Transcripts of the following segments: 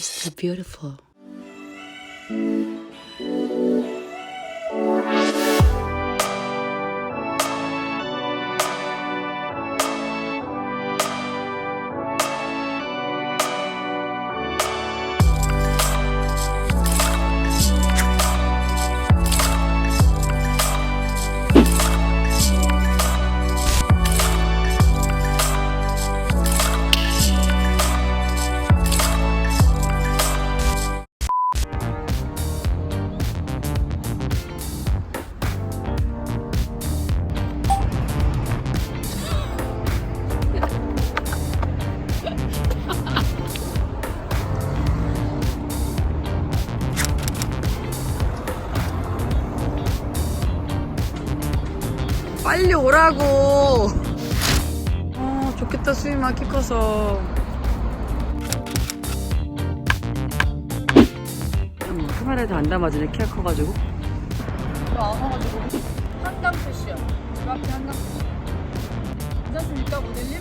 Mr. Beautiful. 빨리 오라고. 좋겠다. 수임아 키 커서. 카메라에도 안 담아주네. 키가 커가지고. 안 와가지고 한강 패시야. 집 앞에 한강 패시. 괜찮습니까 모델님?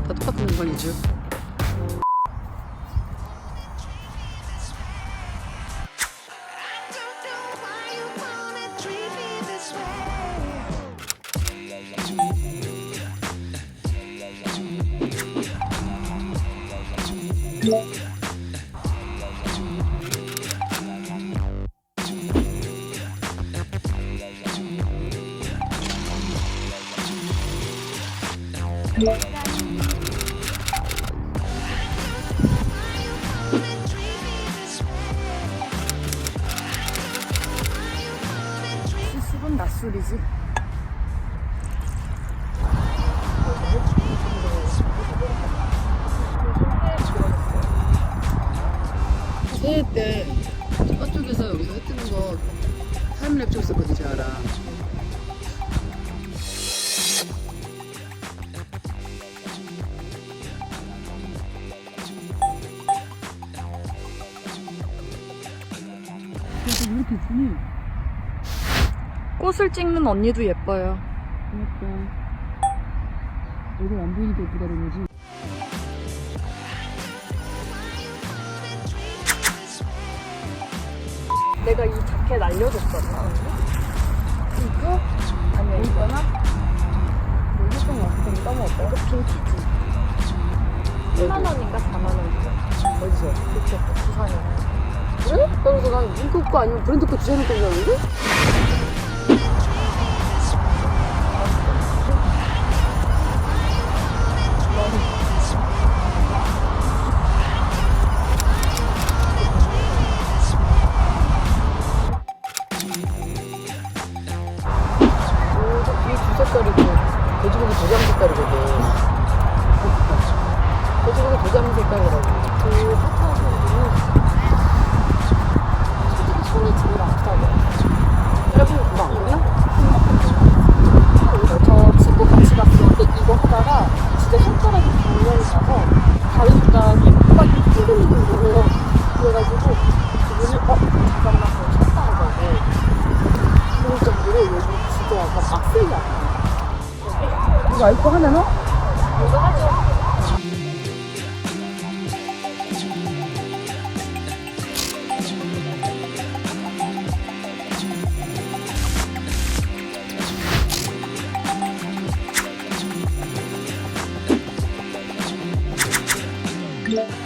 다 똑같은 공간이죠. 수습은 낯설이지. 새해 때 저쪽에서 여기서 해 뜨는 거 타임랩 찍었었거든, 제가랑. 그래서 왜 이렇게 이쁘니? 꽃을 찍는 언니도 예뻐요. 그러니까 얼굴 안 보이니까 예쁘다는 거지. 내가 이 자켓 알려줬었나? 이거? 아니야 이거나? 여기 좀 왔을 너무 어때? 이거 핑키지. 10만원인가 4만원인가? 어디서? 이렇게 부산에. 그래? 그래서 난 윙크 거 아니면 브랜드 거 디자인 거인 줄 알았는데? 이게 두 색깔이고 돼지고기 도장 색깔이거든. 돼지고기 도장 색깔이라고. 그 파트너분들은 솔직히 손이 제일 아프다고. 짧으면 금방 안 끝나? 저 친구 같이 갔을 때 이거 하다가 진짜 손가락이 분명히 나서 다른 손가락이 막 튕기는 거예요. 그래가지고 그분이 잠깐만 그거 쳤다는 거고 그럴 정도로 여기 진짜 약간 빡세게 아파. 이거 아이코 하나 넣어? 이거 하죠. 네.